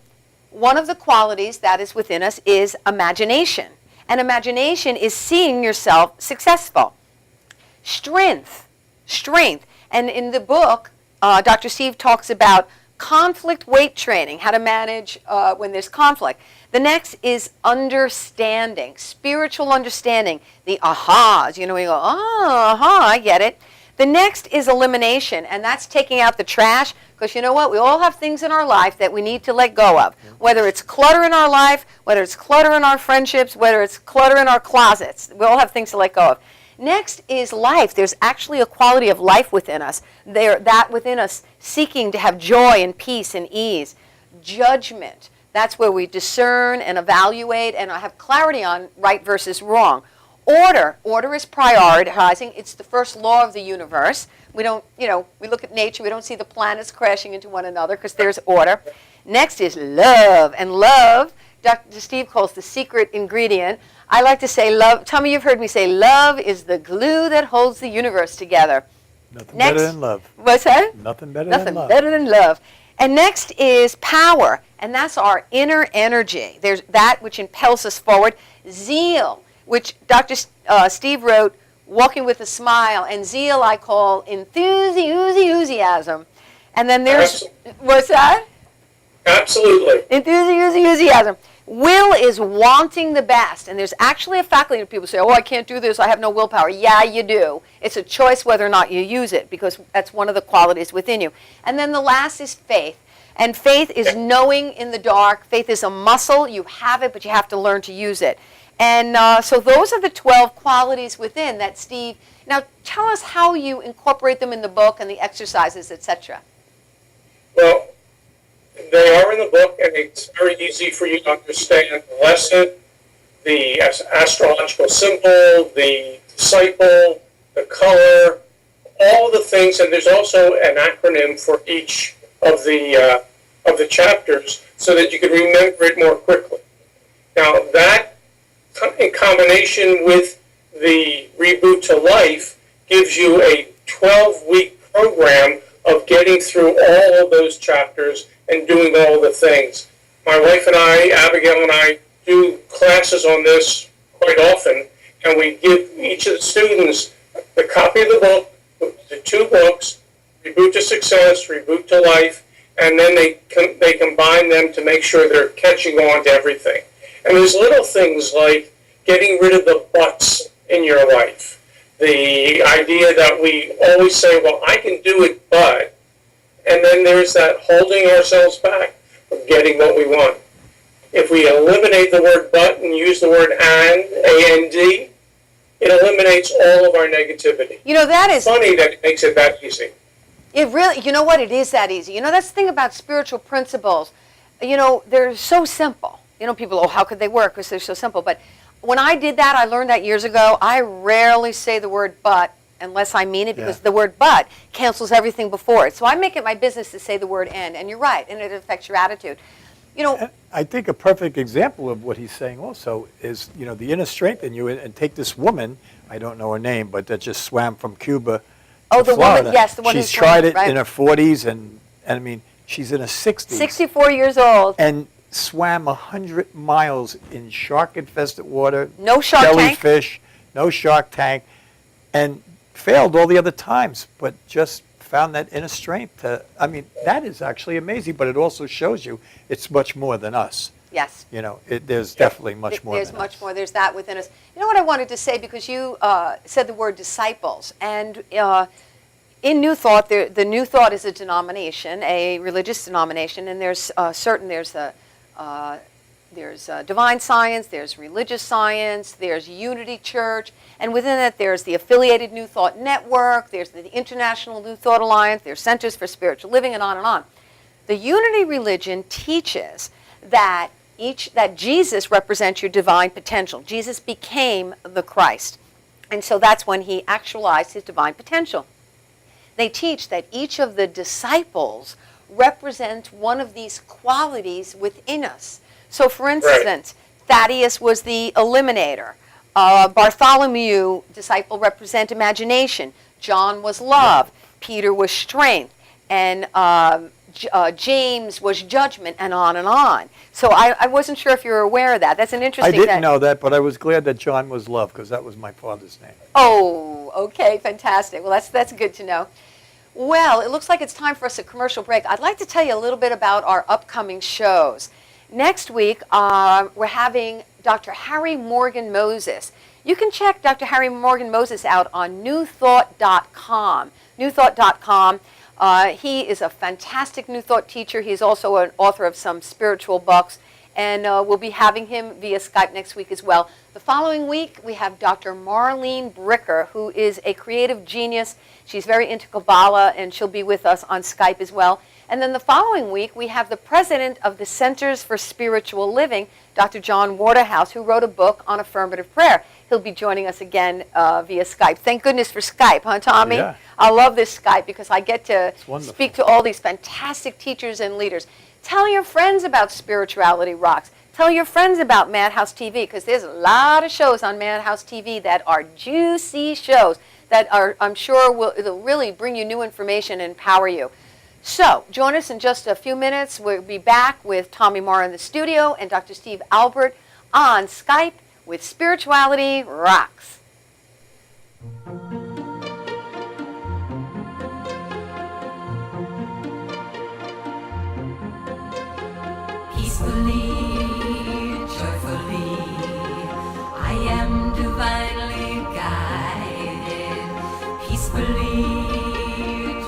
one of the qualities that is within us is imagination. And imagination is seeing yourself successful. Strength. And in the book, Dr. Steve talks about conflict weight training, how to manage when there's conflict. The next is understanding, spiritual understanding, the ahas. We go, I get it. The next is elimination, and that's taking out the trash, because you know what? We all have things in our life that we need to let go of, whether it's clutter in our life, whether it's clutter in our friendships, whether it's clutter in our closets. We all have things to let go of. Next is life. There's actually a quality of life within us, that within us seeking to have joy and peace and ease. Judgment. That's where we discern and evaluate and have clarity on right versus wrong. Order. Order is prioritizing. It's the first law of the universe. We don't, we look at nature, we don't see the planets crashing into one another because there's order. Next is love. And love, Dr. Steve calls the secret ingredient. I like to say love. Tell me you've heard me say love is the glue that holds the universe together. Nothing Next, better than love. What's that? Nothing better Nothing than love. better than love. And next is power, and that's our inner energy. There's that which impels us forward. Zeal, which Dr. Steve wrote, Walking with a Smile, and zeal I call enthusiasm. And then there's, what's that? Absolutely. Enthusiasm. Will is wanting the best. And there's actually a faculty of people say, I can't do this, I have no willpower. Yeah, you do. It's a choice whether or not you use it, because that's one of the qualities within you. And then the last is faith. And faith is knowing in the dark. Faith is a muscle. You have it, but you have to learn to use it. And so those are the 12 qualities within that Steve. Now tell us how you incorporate them in the book and the exercises, etc. Well, they are in the book, and it's very easy for you to understand the lesson, the astrological symbol, the disciple, the color, all the things, and there's also an acronym for each of the chapters so that you can remember it more quickly. Now, that in combination with the Reboot to Life gives you a 12-week program of getting through all of those chapters and doing all the things. My wife and I, Abigail and I, do classes on this quite often, and we give each of the students the copy of the book, the 2 books, Reboot to Success, Reboot to Life, and then they combine them to make sure they're catching on to everything. And there's little things like getting rid of the buts in your life. The idea that we always say, well, I can do it, but, and then there's that holding ourselves back from getting what we want. If we eliminate the word but and use the word and, A-N-D, it eliminates all of our negativity. That is funny that it makes it that easy. It really, you know what, it is that easy. That's the thing about spiritual principles. They're so simple. People, how could they work because they're so simple? But when I did that, I learned that years ago, I rarely say the word but unless I mean it, because the word but cancels everything before it. So I make it my business to say the word and you're right, and it affects your attitude. I think a perfect example of what he's saying also is, the inner strength in you, and take this woman, I don't know her name, but that just swam from Cuba to the Florida. woman, yes, the one She's who's tried it right. in her 40s, and I mean, she's in her 60s. 64 years old. And swam 100 miles in shark-infested water. No shark tank. Jellyfish, no shark tank, and failed all the other times, but just found that inner strength. That is actually amazing, but it also shows you it's much more than us. Yes. There's definitely much more than us. There's much more. There's that within us. You know what I wanted to say, because you said the word disciples, and in New Thought, the New Thought is a denomination, a religious denomination, and there's divine science, there's religious science, there's Unity Church, and within that there's the affiliated New Thought Network, there's the International New Thought Alliance, there's Centers for Spiritual Living, and on and on. The Unity religion teaches that Jesus represents your divine potential. Jesus became the Christ, and so that's when he actualized his divine potential. They teach that each of the disciples represents one of these qualities within us. So, for instance, Thaddeus was the eliminator. Bartholomew, disciple, represent imagination. John was love. Peter was strength. And James was judgment, and on and on. So I wasn't sure if you were aware of that. That's an interesting I didn't know that, but I was glad that John was love, because that was my father's name. Oh, okay, fantastic. Well, that's good to know. Well, it looks like it's time for us a commercial break. I'd like to tell you a little bit about our upcoming shows. Next week, we're having Dr. Harry Morgan Moses. You can check Dr. Harry Morgan Moses out on newthought.com. Newthought.com. He is a fantastic New Thought teacher. He's also an author of some spiritual books. And we'll be having him via Skype next week as well. The following week, we have Dr. Marlene Bricker, who is a creative genius. She's very into Kabbalah, and she'll be with us on Skype as well. And then the following week, we have the president of the Centers for Spiritual Living, Dr. John Waterhouse, who wrote a book on affirmative prayer. He'll be joining us again via Skype. Thank goodness for Skype, huh, Tommy? Yeah. I love this Skype because I get to wonderful. speak to all these fantastic teachers and leaders. Tell your friends about Spirituality Rocks. Tell your friends about Madhouse TV, because there's a lot of shows on Madhouse TV that are juicy shows that are, I'm sure, it'll really bring you new information and empower you. So, join us in just a few minutes. We'll be back with Tommy Marr in the studio and Dr. Steve Albert on Skype with Spirituality Rocks. Peacefully, joyfully, I am divinely guided. Peacefully,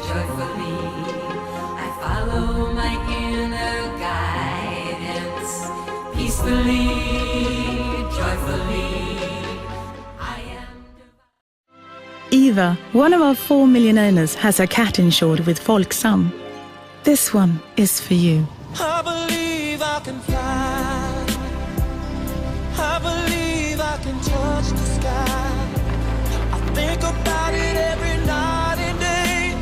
joyfully, I follow my inner guidance. Peacefully, joyfully, I am Eva, one of our 4 million owners, has her cat insured with Folksam. This one is for you. I believe I can fly. I believe I can touch the sky. I think about it every night and day.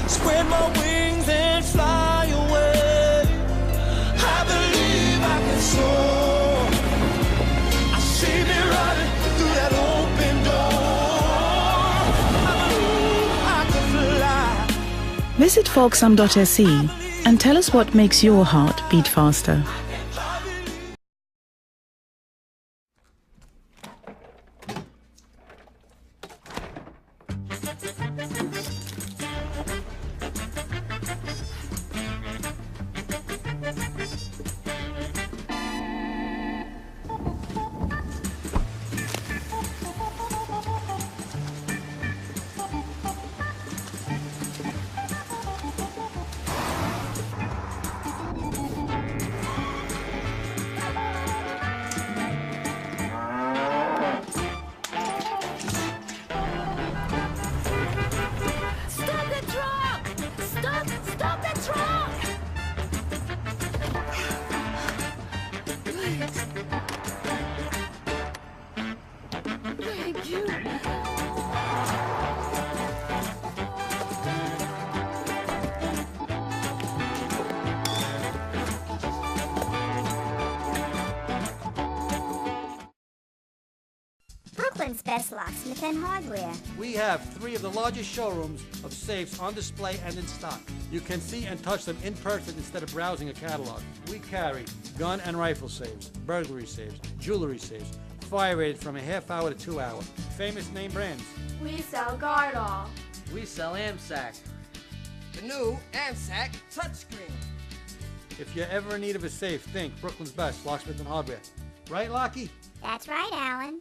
Spread my wings and fly away. I believe I can soar. I see me running through that open door. I believe I can fly. Visit folksam.se and tell us what makes your heart beat faster. Brooklyn's best locksmith and hardware. We have 3 of the largest showrooms of safes on display and in stock. You can see and touch them in person instead of browsing a catalog. We carry gun and rifle safes, burglary safes, jewelry safes, fire rated from a half hour to 2 hour. Famous name brands. We sell Gardol. We sell AMSAC. The new AMSAC touchscreen. If you're ever in need of a safe, think Brooklyn's best locksmith and hardware. Right, Lockie? That's right, Alan.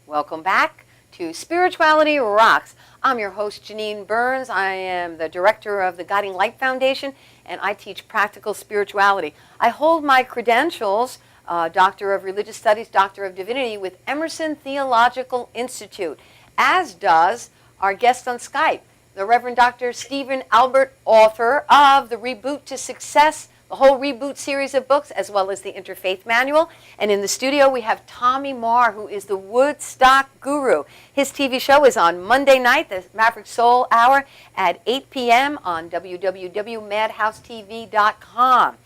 Welcome back to Spirituality Rocks. I'm your host, Janine Burns. I am the director of the Guiding Light Foundation, and I teach practical spirituality. I hold my credentials, Doctor of Religious Studies, Doctor of Divinity, with Emerson Theological Institute, as does our guest on Skype, the Reverend Dr. Stephen Albert, author of The Reboot to Success, the whole Reboot series of books, as well as the Interfaith Manual. And in the studio, we have Tommy Marr, who is the Woodstock Guru. His TV show is on Monday night, the Maverick Soul Hour, at 8 p.m. on www.madhousetv.com.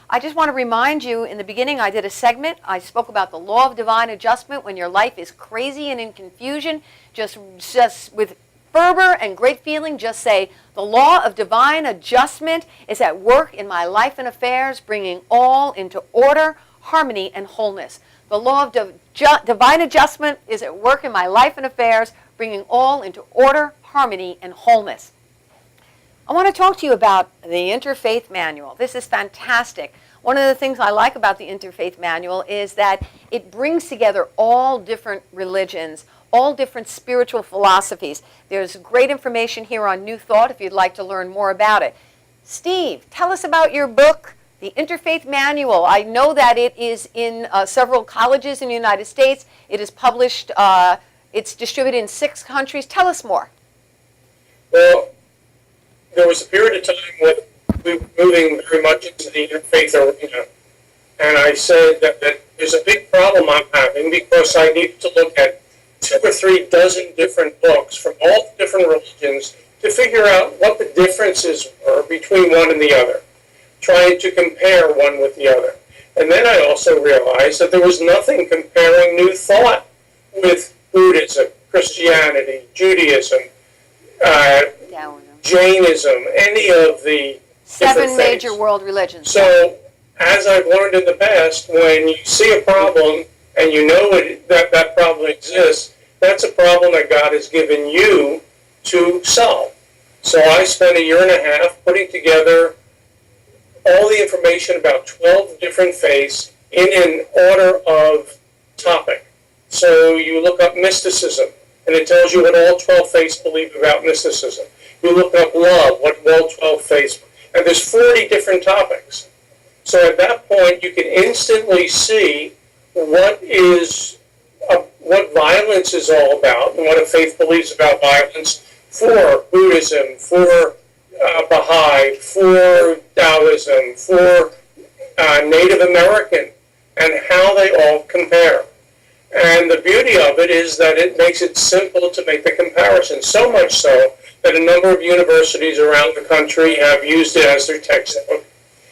I just want to remind you, in the beginning, I did a segment. I spoke about the law of divine adjustment. When your life is crazy and in confusion, just with fervor and great feeling, just say, the law of divine adjustment is at work in my life and affairs, bringing all into order, harmony, and wholeness. The law of divine adjustment is at work in my life and affairs, bringing all into order, harmony, and wholeness. I want to talk to you about the Interfaith Manual. This is fantastic. One of the things I like about the Interfaith Manual is that it brings together all different religions, all different spiritual philosophies. There's great information here on New Thought if you'd like to learn more about it. Steve, tell us about your book, The Interfaith Manual. I know that it is in several colleges in the United States. It is published, it's distributed in 6 countries. Tell us more. Well, there was a period of time when we were moving very much into the interfaith arena. And I said that there's a big problem I'm having because I need to look at 2 or 3 dozen different books from all different religions to figure out what the differences were between one and the other, trying to compare one with the other. And then I also realized that there was nothing comparing New Thought with Buddhism, Christianity, Judaism, Jainism, any of the 7 major world religions. So, as I've learned in the past, when you see a problem and you know that problem exists, that's a problem that God has given you to solve. So I spent 1.5 years putting together all the information about 12 different faiths in an order of topic. So you look up mysticism, and it tells you what all 12 faiths believe about mysticism. You look up love, what all 12 faiths, and there's 40 different topics. So at that point, you can instantly see what violence is all about, and what a faith believes about violence for Buddhism, for Baha'i, for Taoism, for Native American, and how they all compare. And the beauty of it is that it makes it simple to make the comparison, so much so that a number of universities around the country have used it as their textbook.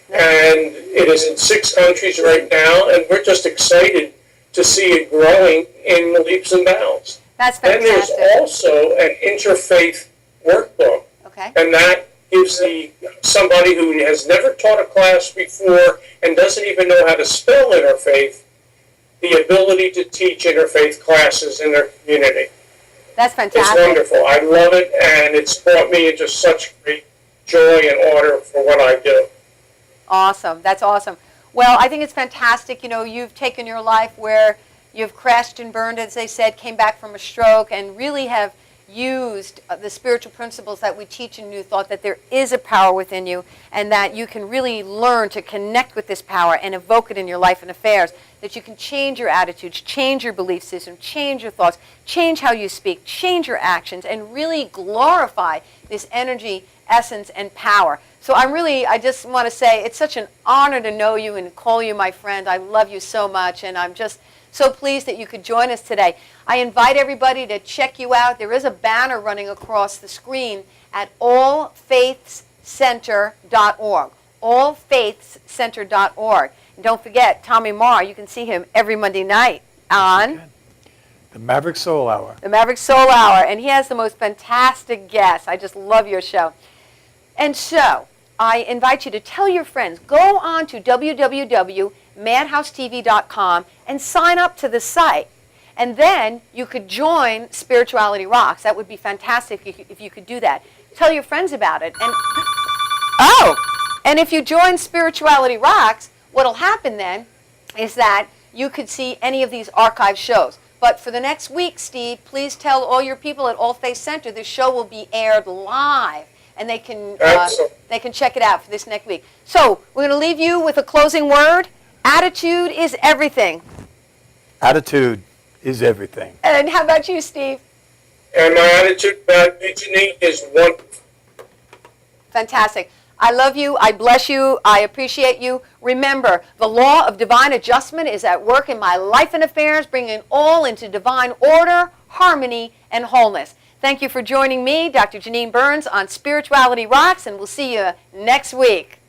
And it is in 6 countries right now, and we're just excited to see it growing in leaps and bounds. That's fantastic. Then there's also an interfaith workbook, and that gives somebody who has never taught a class before and doesn't even know how to spell interfaith the ability to teach interfaith classes in their community. That's fantastic. It's wonderful. I love it, and it's brought me into such great joy and order for what I do. Awesome. That's awesome. Well, I think it's fantastic. You know, you've taken your life where you've crashed and burned, as they said, came back from a stroke, and really have used the spiritual principles that we teach in New Thought, that there is a power within you, and that you can really learn to connect with this power and evoke it in your life and affairs, that you can change your attitudes, change your belief system, change your thoughts, change how you speak, change your actions, and really glorify this energy, essence, and power. So I just want to say it's such an honor to know you and call you my friend. I love you so much, and I'm just so pleased that you could join us today. I invite everybody to check you out. There is a banner running across the screen at allfaithscenter.org, allfaithscenter.org. And don't forget, Tommy Marr, you can see him every Monday night on the Maverick Soul Hour. The Maverick Soul Hour, and he has the most fantastic guests. I just love your show. And so, I invite you to tell your friends, go on to www.madhousetv.com and sign up to the site. And then you could join Spirituality Rocks. That would be fantastic if you could do that. Tell your friends about it. And if you join Spirituality Rocks, what'll happen then is that you could see any of these archive shows. But for the next week, Steve, please tell all your people at All Faith Center this show will be aired live, and they can check it out for this next week. So we're going to leave you with a closing word. Attitude is everything. Attitude is everything. And how about you, Steve? And my attitude about Janine is wonderful. Fantastic. I love you. I bless you. I appreciate you. Remember, the law of divine adjustment is at work in my life and affairs, bringing all into divine order, harmony, and wholeness. Thank you for joining me, Dr. Janine Burns, on Spirituality Rocks, and we'll see you next week.